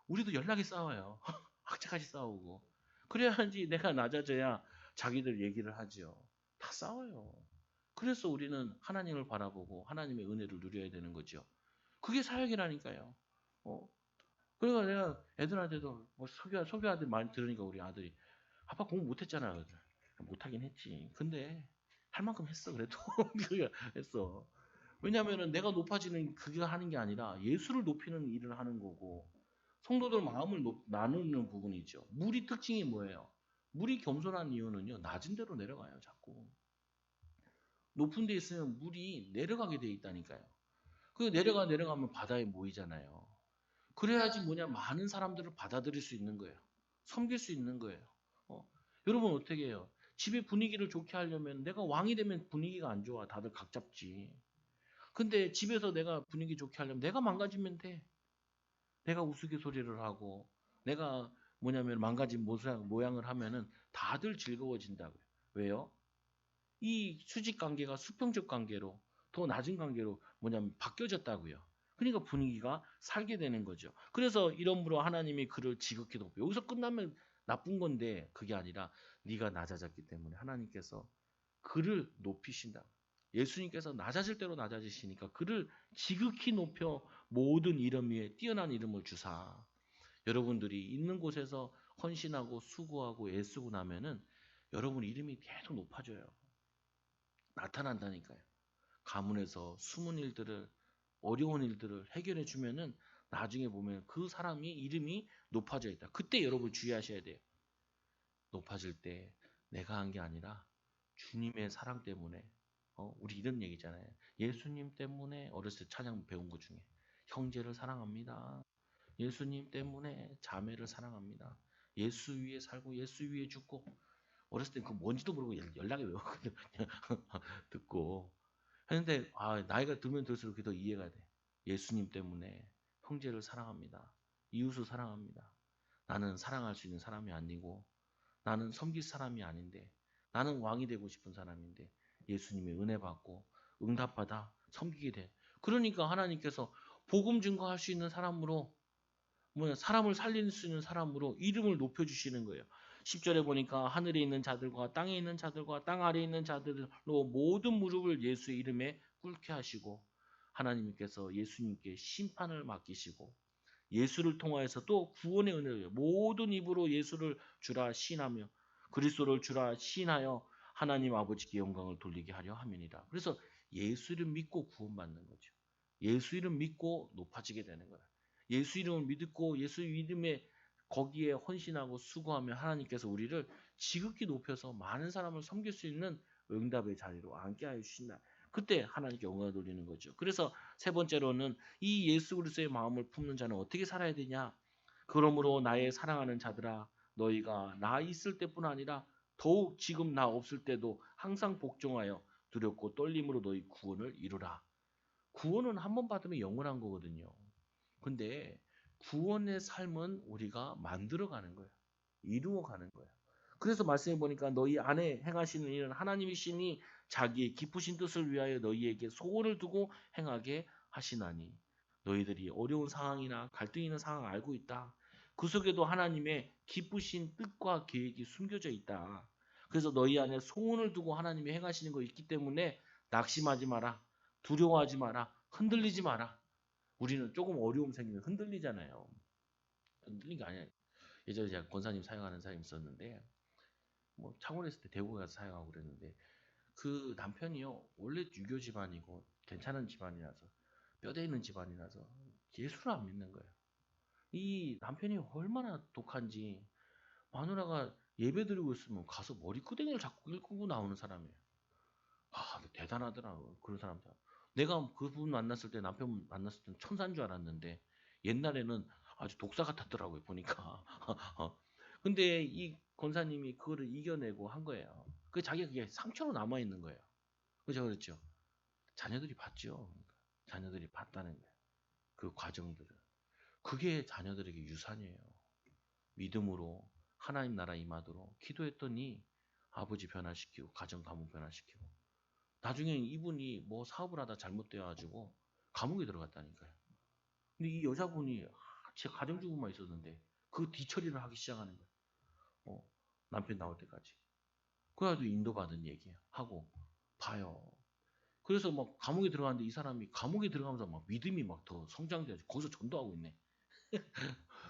우리도 연락이 싸워요. 악착같이 싸우고. 그래야지 내가 낮아져야 자기들 얘기를 하죠. 다 싸워요. 그래서 우리는 하나님을 바라보고 하나님의 은혜를 누려야 되는 거죠. 그게 사역이라니까요. 어? 그러니까 내가 애들한테도 뭐 소교아들 많이 들으니까 우리 아들이 아빠 공부 못했잖아. 못하긴 했지. 근데 할 만큼 했어. 그래도 그게 했어. 왜냐하면은 내가 높아지는 그게 하는 게 아니라 예수를 높이는 일을 하는 거고 성도들 마음을 나누는 부분이죠. 물이 특징이 뭐예요? 물이 겸손한 이유는요. 낮은 데로 내려가요. 자꾸. 높은 데 있으면 물이 내려가게 돼 있다니까요. 그 내려가면 바다에 모이잖아요. 그래야지 뭐냐 많은 사람들을 받아들일 수 있는 거예요. 섬길 수 있는 거예요. 어. 여러분 어떻게 해요? 집의 분위기를 좋게 하려면 내가 왕이 되면 분위기가 안 좋아. 다들 각 잡지. 근데 집에서 내가 분위기 좋게 하려면 내가 망가지면 돼. 내가 우스갯소리를 하고 내가 뭐냐면 망가진 모양을 하면은 다들 즐거워진다고요. 왜요? 이 수직 관계가 수평적 관계로 더 낮은 관계로 뭐냐면 바뀌어졌다고요. 그러니까 분위기가 살게 되는 거죠. 그래서 이러므로 하나님이 그를 지극히 높여. 여기서 끝나면 나쁜 건데 그게 아니라 네가 낮아졌기 때문에 하나님께서 그를 높이신다. 예수님께서 낮아질 대로 낮아지시니까 그를 지극히 높여 모든 이름 위에 뛰어난 이름을 주사. 여러분들이 있는 곳에서 헌신하고 수고하고 애쓰고 나면은 여러분 이름이 계속 높아져요. 나타난다니까요. 가문에서 숨은 일들을 어려운 일들을 해결해 주면은 나중에 보면 그 사람이 이름이 높아져 있다. 그때 여러분 주의하셔야 돼요. 높아질 때 내가 한 게 아니라 주님의 사랑 때문에 우리 이런 얘기잖아요. 예수님 때문에 어렸을 때 찬양 배운 것 중에 형제를 사랑합니다. 예수님 때문에 자매를 사랑합니다. 예수 위에 살고 예수 위에 죽고 어렸을 때 그 뭔지도 모르고 연락이 왜 왔거든. 듣고. 했는데 나이가 들면 들수록 그게 더 이해가 돼. 예수님 때문에 형제를 사랑합니다. 이웃을 사랑합니다. 나는 사랑할 수 있는 사람이 아니고 나는 섬길 사람이 아닌데 나는 왕이 되고 싶은 사람인데 예수님의 은혜 받고 응답받아 섬기게 돼. 그러니까 하나님께서 복음 증거할 수 있는 사람으로 사람을 살릴 수 있는 사람으로 이름을 높여주시는 거예요. 10절에 보니까 하늘에 있는 자들과 땅에 있는 자들과 땅 아래에 있는 자들로 모든 무릎을 예수의 이름에 꿇게 하시고 하나님께서 예수님께 심판을 맡기시고 예수를 통하여서 또 구원의 은혜를 모든 입으로 예수를 주라 시인하며 그리스도를 주라 시인하여 하나님 아버지께 영광을 돌리게 하려 함이니라. 그래서 예수 이름 믿고 구원받는 거죠. 예수 이름 믿고 높아지게 되는 거예요. 예수 이름을 믿고 예수 이름에 거기에 헌신하고 수고하며 하나님께서 우리를 지극히 높여서 많은 사람을 섬길 수 있는 응답의 자리로 앉게 하여 주신다. 그때 하나님께 영광을 돌리는 거죠. 그래서 세 번째로는 이 예수 그리스도의 마음을 품는 자는 어떻게 살아야 되냐? 그러므로 나의 사랑하는 자들아 너희가 나 있을 때뿐 아니라 더욱 지금 나 없을 때도 항상 복종하여 두렵고 떨림으로 너희 구원을 이루라. 구원은 한 번 받으면 영원한 거거든요. 근데 구원의 삶은 우리가 만들어가는 거예요. 이루어가는 거예요. 그래서 말씀해 보니까 너희 안에 행하시는 일은 하나님이시니 자기의 기쁘신 뜻을 위하여 너희에게 소원을 두고 행하게 하시나니 너희들이 어려운 상황이나 갈등 있는 상황을 알고 있다. 그 속에도 하나님의 기쁘신 뜻과 계획이 숨겨져 있다. 그래서 너희 안에 소원을 두고 하나님이 행하시는 거 있기 때문에 낙심하지 마라. 두려워하지 마라. 흔들리지 마라. 우리는 조금 어려움 생기면 흔들리잖아요. 흔들린 게 아니야. 예전에 제가 권사님 사용하는 사람이 있었는데 뭐 창원에 있을 때 대구 가서 사용하고 그랬는데 그 남편이요 원래 유교 집안이고 괜찮은 집안이라서 뼈대 있는 집안이라서 예수를 안 믿는 거예요. 이 남편이 얼마나 독한지 마누라가 예배 드리고 있으면 가서 머리끄댕이를 자꾸 긁고 나오는 사람이에요. 대단하더라고 그런 사람들. 내가 그분 만났을 때 남편 만났을 때는 천사인 줄 알았는데 옛날에는 아주 독사 같았더라고요 보니까. 근데 이 권사님이 그거를 이겨내고 한 거예요. 그 자기가 그게 상처로 남아 있는 거예요. 그죠 그렇죠. 자녀들이 봤죠. 자녀들이 봤다는 거예요. 그 과정들을. 그게 자녀들에게 유산이에요. 믿음으로 하나님 나라 임하도록 기도했더니 아버지 변화시키고 가정 가문 변화시키고 나중에 이분이 뭐 사업을 하다 잘못되어가지고 감옥에 들어갔다니까요. 근데 이 여자분이 제 가정주부만 있었는데 그 뒤처리를 하기 시작하는 거예요. 어, 남편 나올 때까지. 그래가지고 인도받은 얘기예요. 하고 봐요. 그래서 막 감옥에 들어갔는데 이 사람이 감옥에 들어가면서 막 믿음이 막 더 성장돼가지고 거기서 전도하고 있네.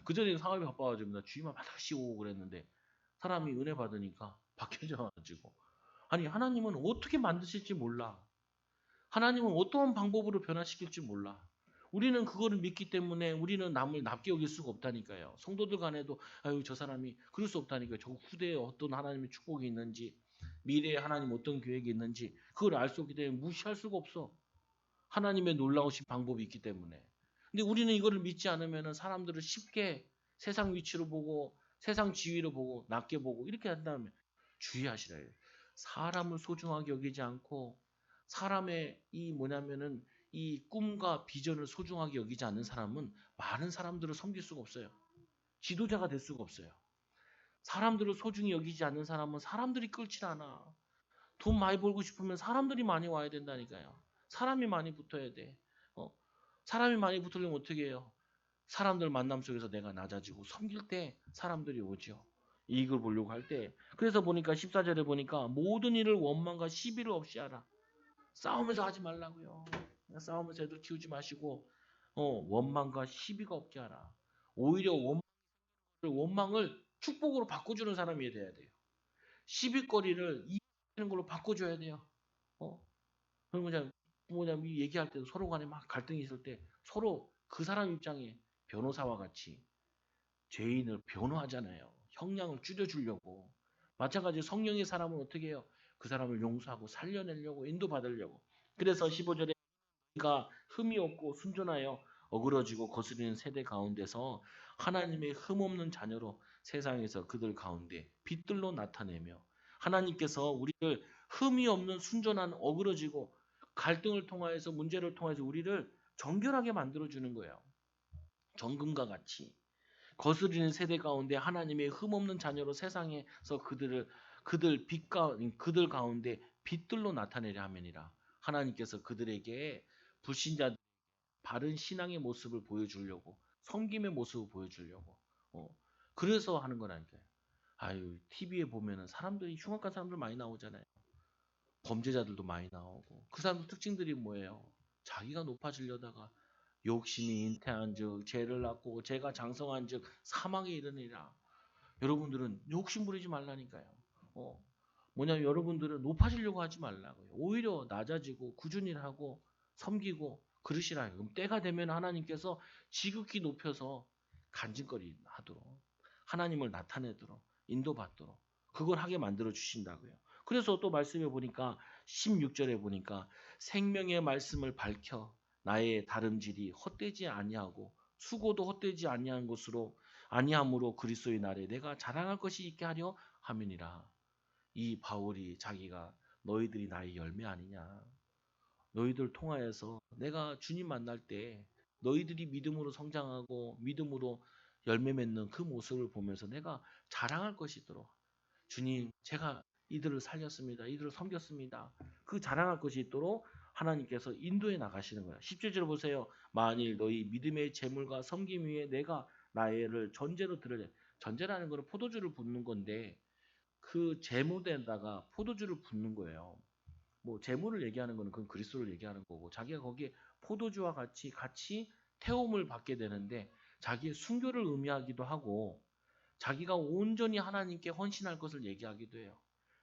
그전에는 상황이 바빠가지고 나 주위만 하나씩 오고 그랬는데 사람이 은혜 받으니까 바뀌어져가지고 아니 하나님은 어떻게 만드실지 몰라. 하나님은 어떠한 방법으로 변화시킬지 몰라. 우리는 그거를 믿기 때문에 우리는 남을 납게 여길 수가 없다니까요. 성도들 간에도 아유 저 사람이 그럴 수 없다니까요. 저 후대에 어떤 하나님의 축복이 있는지 미래에 하나님 어떤 계획이 있는지 그걸 알 수 없기 때문에 무시할 수가 없어. 하나님의 놀라우신 방법이 있기 때문에. 근데 우리는 이거를 믿지 않으면 사람들을 쉽게 세상 위치로 보고 세상 지위로 보고 낮게 보고 이렇게 한다면 주의하시라 해요. 사람을 소중하게 여기지 않고 사람의 이 뭐냐면은 이 꿈과 비전을 소중하게 여기지 않는 사람은 많은 사람들을 섬길 수가 없어요. 지도자가 될 수가 없어요. 사람들을 소중히 여기지 않는 사람은 사람들이 끌질 않아. 돈 많이 벌고 싶으면 사람들이 많이 와야 된다니까요. 사람이 많이 붙어야 돼. 어? 사람이 많이 붙으려면 어떻게 해요? 사람들 만남 속에서 내가 낮아지고 섬길 때 사람들이 오죠. 이익을 보려고 할 때. 그래서 보니까 14절에 보니까 모든 일을 원망과 시비를 없이 하라. 싸우면서 하지 말라고요. 싸우면서 애들 키우지 마시고 원망과 시비가 없게 하라. 오히려 원망을 축복으로 바꿔주는 사람이 돼야 돼요. 시비거리를 이기는 걸로 바꿔줘야 돼요. 어? 그리고 그냥 뭐냐면 얘기할 때도 서로 간에 막 갈등이 있을 때 서로 그 사람 입장에 변호사와 같이 죄인을 변호하잖아요. 형량을 줄여주려고. 마찬가지로 성령의 사람은 어떻게 해요? 그 사람을 용서하고 살려내려고 인도받으려고. 그래서 15절에 가 흠이 없고 순전하여 어그러지고 거스리는 세대 가운데서 하나님의 흠 없는 자녀로 세상에서 그들 가운데 빛들로 나타내며 하나님께서 우리를 흠이 없는 순전한 어그러지고 갈등을 통하여서 문제를 통해서 우리를 정결하게 만들어 주는 거예요. 정금과 같이 거스르는 세대 가운데 하나님의 흠없는 자녀로 세상에서 그들 가운데 빛들로 나타내려 함이니라. 하나님께서 그들에게 불신자 바른 신앙의 모습을 보여주려고 섬김의 모습을 보여주려고 그래서 하는 거라니까요. 아유 TV에 보면은 사람들이 흉악한 사람들 많이 나오잖아요. 범죄자들도 많이 나오고 그 사람들 특징들이 뭐예요? 자기가 높아지려다가 욕심이 잉태한즉 죄를 낳고 죄가 장성한즉 사망에 이르니라. 여러분들은 욕심 부리지 말라니까요. 어, 뭐냐면 여러분들은 높아지려고 하지 말라고요. 오히려 낮아지고 꾸준히 하고 섬기고 그러시라. 그럼 때가 되면 하나님께서 지극히 높여서 간증거리 하도록 하나님을 나타내도록 인도받도록 그걸 하게 만들어 주신다고요. 그래서 또 말씀해 보니까 16절에 보니까 생명의 말씀을 밝혀 나의 다름질이 헛되지 아니하고 수고도 헛되지 아니한 것으로 아니함으로 그리스도의 날에 내가 자랑할 것이 있게 하려 함이니라. 이 바울이 자기가 너희들이 나의 열매 아니냐. 너희들 통하여서 내가 주님 만날 때 너희들이 믿음으로 성장하고 믿음으로 열매 맺는 그 모습을 보면서 내가 자랑할 것이 있도록 주님 제가 이들을 살렸습니다. 이들을 섬겼습니다. 그 자랑할 것이 있도록 하나님께서 인도해 나가시는 거예요. 17절 보세요. 만일 너희 믿음의 재물과 섬김 위에 내가 나의를 전제로 들으려. 전제라는 것은 포도주를 붓는 건데 그 재물에다가 포도주를 붓는 거예요. 뭐 재물을 얘기하는 거는 그건 그리스도를 얘기하는 거고 자기가 거기에 포도주와 같이 태움을 받게 되는데 자기의 순교를 의미하기도 하고 자기가 온전히 하나님께 헌신할 것을 얘기하기도 해요.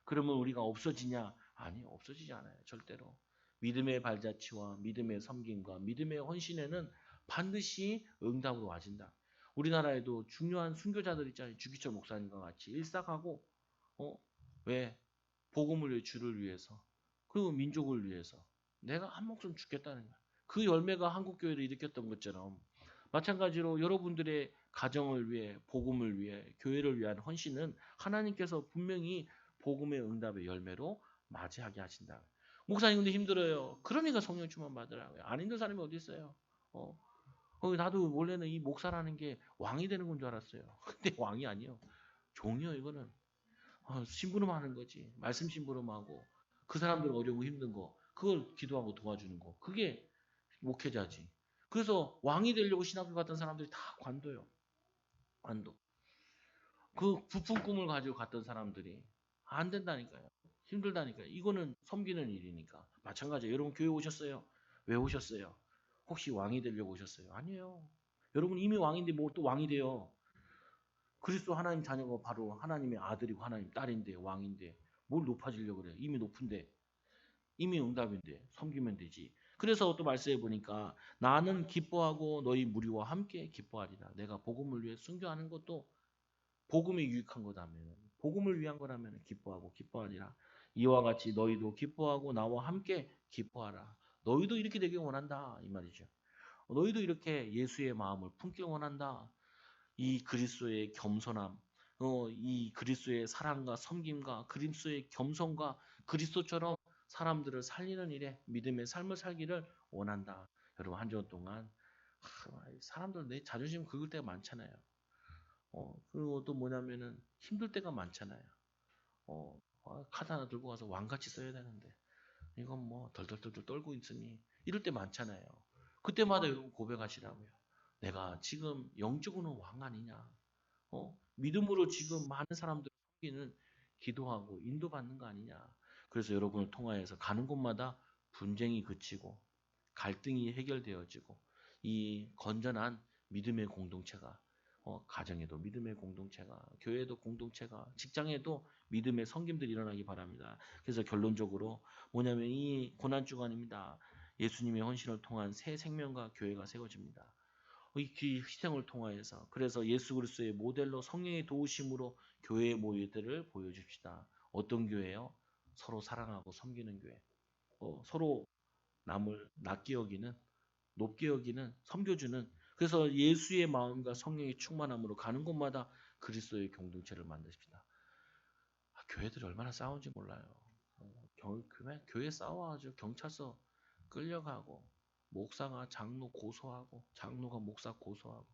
그러면 우리가 없어지냐? 아니요, 없어지지 않아요. 절대로. 믿음의 발자취와 믿음의 섬김과 믿음의 헌신에는 반드시 응답으로 와진다. 우리나라에도 중요한 순교자들 있잖아요. 주기철 목사님과 같이 일싹하고 왜? 복음을 위해 주를 위해서 그리고 민족을 위해서 내가 한 목숨 죽겠다는 거야. 그 열매가 한국교회를 일으켰던 것처럼 마찬가지로 여러분들의 가정을 위해 복음을 위해 교회를 위한 헌신은 하나님께서 분명히 복음의 응답의 열매로 맞이하게 하신다. 목사님 근데 힘들어요. 그러니까 성령 충만 받으라고요. 안 힘든 사람이 어디 있어요? 어. 나도 원래는 이 목사라는 게 왕이 되는 건 줄 알았어요. 근데 왕이 아니요. 종이요 이거는. 심부름하는 거지. 말씀 심부름하고 그 사람들 어려고 힘든 거 그걸 기도하고 도와주는 거 그게 목회자지. 그래서 왕이 되려고 신학교 갔던 사람들이 다 관도요. 관도. 그 부푼 꿈을 가지고 갔던 사람들이 안 된다니까요. 힘들다니까요. 이거는 섬기는 일이니까. 마찬가지예요. 여러분 교회 오셨어요? 왜 오셨어요? 혹시 왕이 되려고 오셨어요? 아니에요. 여러분 이미 왕인데 뭐 또 왕이 돼요. 그리스도 하나님 자녀가 바로 하나님의 아들이고 하나님 딸인데 왕인데 뭘 높아지려고 그래요. 이미 높은데 이미 응답인데 섬기면 되지. 그래서 또 말씀해 보니까 나는 기뻐하고 너희 무리와 함께 기뻐하리라. 내가 복음을 위해 순교하는 것도 복음이 유익한 거라면 복음을 위한 거라면 기뻐하고 기뻐하리라. 이와 같이 너희도 기뻐하고 나와 함께 기뻐하라. 너희도 이렇게 되길 원한다 이 말이죠. 너희도 이렇게 예수의 마음을 품길 원한다. 이 그리스도의 겸손함, 이 그리스도의 사랑과 섬김과 그리스도의 겸손과 그리스도처럼 사람들을 살리는 일에 믿음의 삶을 살기를 원한다. 여러분 한 주간 동안 사람들 내 자존심 긁을 때가 많잖아요. 그리고 또 뭐냐면은 힘들 때가 많잖아요. 카드 하나 들고 가서 왕같이 써야 되는데 이건 뭐 덜덜덜덜 떨고 있으니 이럴 때 많잖아요. 그때마다 여러분 고백하시라고요. 내가 지금 영적으로는 왕 아니냐? 믿음으로 지금 많은 사람들을 섬기는 기도하고 인도받는 거 아니냐? 그래서 여러분을 통하여서 가는 곳마다 분쟁이 그치고 갈등이 해결되어지고 이 건전한 믿음의 공동체가 가정에도 믿음의 공동체가 교회에도 공동체가 직장에도 믿음의 섬김들이 일어나기 바랍니다. 그래서 결론적으로 뭐냐면 이 고난 주간입니다. 예수님의 헌신을 통한 새 생명과 교회가 세워집니다. 이 희생을 통하여서 그래서 예수 그리스도의 모델로 성령의 도우심으로 교회의 모델을 보여줍시다. 어떤 교회요? 서로 사랑하고 섬기는 교회. 서로 남을 낮게 여기는 높게 여기는 섬겨주는 그래서 예수의 마음과 성령의 충만함으로 가는 곳마다 그리스도의 공동체를 만드십시다. 교회들이 얼마나 싸운지 몰라요. 교회 싸워가지고 경찰서 끌려가고 목사가 장로 고소하고 장로가 목사 고소하고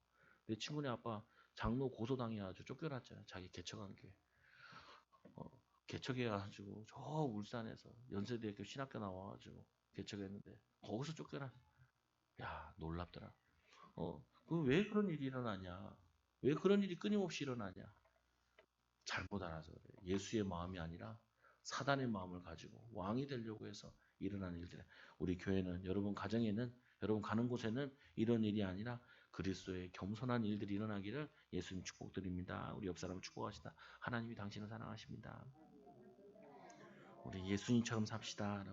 내 친구네 아빠 장로 고소당해가지고 쫓겨났잖아요. 자기 개척한 교회. 어, 개척해가지고 저 울산에서 연세대학교 신학교 나와가지고 개척했는데 거기서 쫓겨나. 야 놀랍더라. 왜 그런 일이 일어나냐? 왜 그런 일이 끊임없이 일어나냐? 잘못 알아서 그래. 예수의 마음이 아니라 사단의 마음을 가지고 왕이 되려고 해서 일어나는 일들. 우리 교회는 여러분 가정에는 여러분 가는 곳에는 이런 일이 아니라 그리스도의 겸손한 일들이 일어나기를 예수님 축복드립니다. 우리 옆 사람 축복하시다. 하나님이 당신을 사랑하십니다. 우리 예수님처럼 삽시다.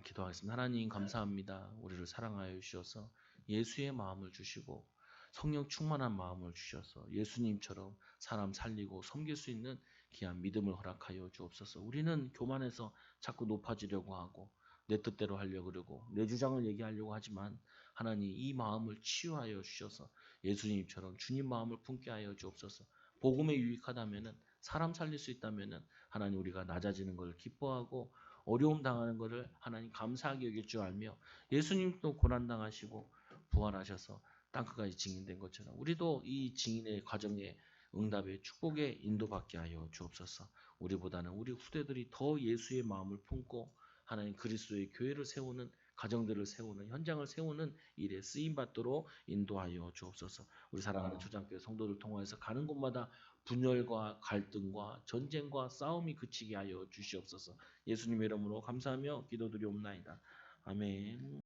기도하겠습니다. 하나님 감사합니다. 우리를 사랑하여 주셔서 예수의 마음을 주시고 성령 충만한 마음을 주셔서 예수님처럼 사람 살리고 섬길 수 있는 귀한 믿음을 허락하여 주옵소서. 우리는 교만해서 자꾸 높아지려고 하고 내 뜻대로 하려고 그러고 내 주장을 얘기하려고 하지만 하나님 이 마음을 치유하여 주셔서 예수님처럼 주님 마음을 품게 하여 주옵소서. 복음에 유익하다면은 사람 살릴 수 있다면은 하나님 우리가 낮아지는 걸 기뻐하고 어려움 당하는 것을 하나님 감사하게 여길 줄 알며 예수님도 고난 당하시고 부활하셔서 땅끝까지 증인된 것처럼 우리도 이 증인의 과정에 응답의 축복에 인도받게 하여 주옵소서. 우리보다는 우리 후대들이 더 예수의 마음을 품고 하나님 그리스도의 교회를 세우는 가정들을 세우는 현장을 세우는 일에 쓰임 받도록 인도하여 주옵소서. 우리 사랑하는 초장교회 성도들 통하여서 가는 곳마다 분열과 갈등과 전쟁과 싸움이 그치게 하여 주시옵소서. 예수님의 이름으로 감사하며 기도드리옵나이다. 아멘.